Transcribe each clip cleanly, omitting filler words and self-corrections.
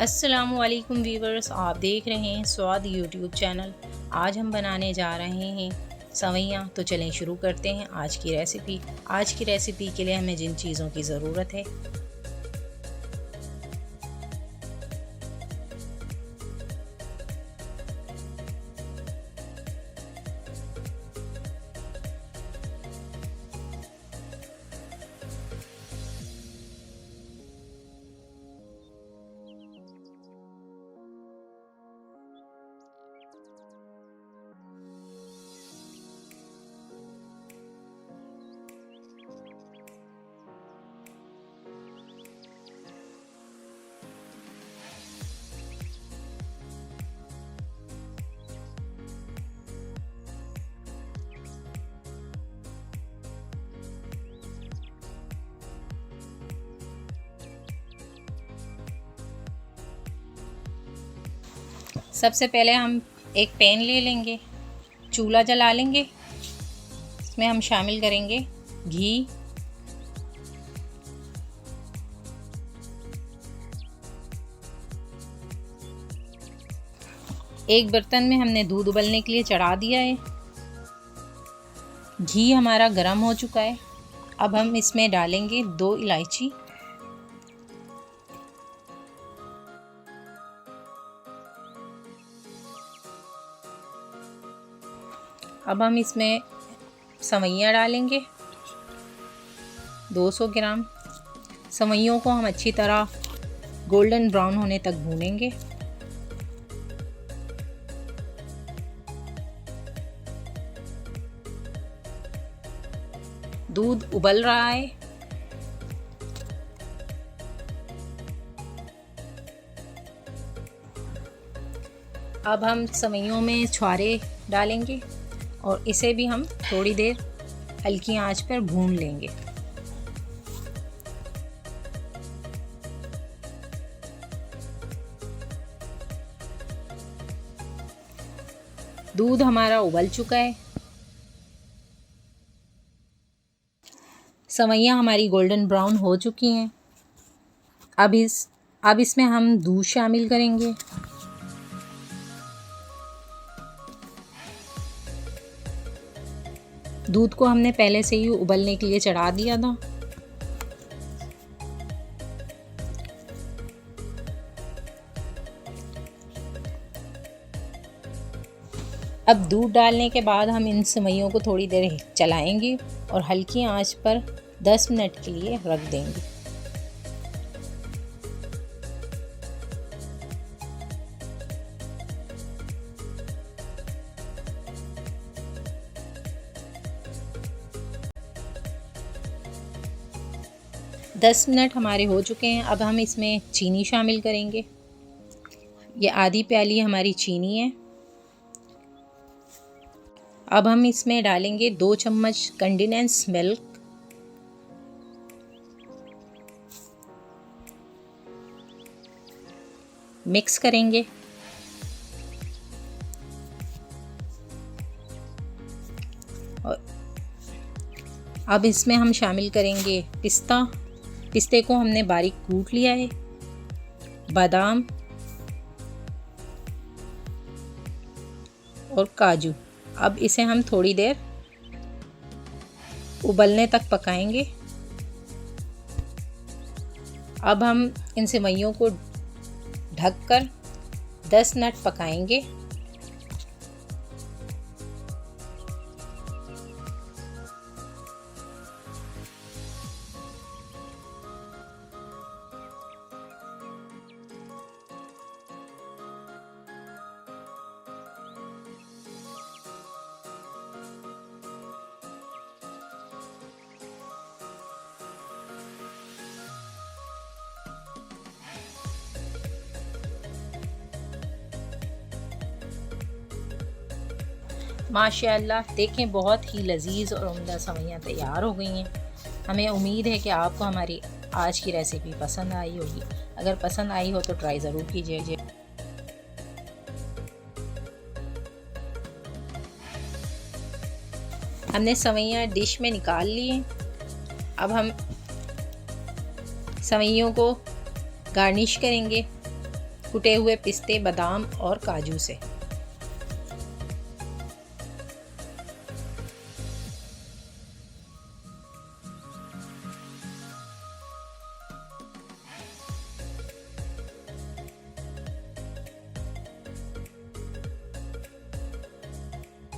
अस्सलामुअलैकुम वीवर्स, आप देख रहे हैं स्वाद यूट्यूब चैनल। आज हम बनाने जा रहे हैं सवैयाँ। तो चलें शुरू करते हैं आज की रेसिपी। आज की रेसिपी के लिए हमें जिन चीज़ों की ज़रूरत है, सबसे पहले हम एक पैन ले लेंगे, चूल्हा जला लेंगे। इसमें हम शामिल करेंगे घी, एक बर्तन में हमने दूध उबलने के लिए चढ़ा दिया है। घी हमारा गर्म हो चुका है। अब हम इसमें डालेंगे 2 इलायची, अब हम इसमें सवैयाँ डालेंगे 200 ग्राम। सवैयों को हम अच्छी तरह गोल्डन ब्राउन होने तक भूनेंगे। दूध उबल रहा है। अब हम सवैयों में छुहारे डालेंगे और इसे भी हम थोड़ी देर हल्की आंच पर भून लेंगे। दूध हमारा उबल चुका है। सवैयाँ हमारी गोल्डन ब्राउन हो चुकी हैं। अब इसमें हम दूध शामिल करेंगे। दूध को हमने पहले से ही उबलने के लिए चढ़ा दिया था। अब दूध डालने के बाद हम इन सेवइयों को थोड़ी देर चलाएंगे और हल्की आंच पर 10 मिनट के लिए रख देंगे। दस मिनट हमारे हो चुके हैं। अब हम इसमें चीनी शामिल करेंगे। ये आधी प्याली हमारी चीनी है। अब हम इसमें डालेंगे 2 चम्मच कंडेंस मिल्क, मिक्स करेंगे। और अब इसमें हम शामिल करेंगे पिस्ते को हमने बारीक कूट लिया है, बादाम और काजू। अब इसे हम थोड़ी देर उबलने तक पकाएंगे। अब हम इन सेवइयों को ढककर 10 मिनट पकाएंगे। माशाअल्लाह, देखें बहुत ही लजीज़ और उम्दा सवैयाँ तैयार हो गई हैं। हमें उम्मीद है कि आपको हमारी आज की रेसिपी पसंद आई होगी। अगर पसंद आई हो तो ट्राई ज़रूर कीजिए। हमने सवैयाँ डिश में निकाल ली हैं। अब हम सवैयों को गार्निश करेंगे। कुटे हुए पिस्ते, बादाम और काजू से।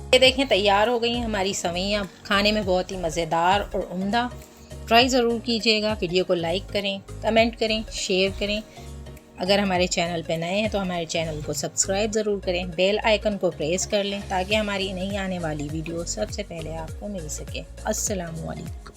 ये देखें तैयार हो गई हैं हमारी सवैयाँ, खाने में बहुत ही मज़ेदार और उम्दा। ट्राई ज़रूर कीजिएगा। वीडियो को लाइक करें, कमेंट करें, शेयर करें। अगर हमारे चैनल पे नए हैं तो हमारे चैनल को सब्सक्राइब ज़रूर करें, बेल आइकन को प्रेस कर लें ताकि हमारी नई आने वाली वीडियो सबसे पहले आपको मिल सके। अस्सलामु अलैकुम।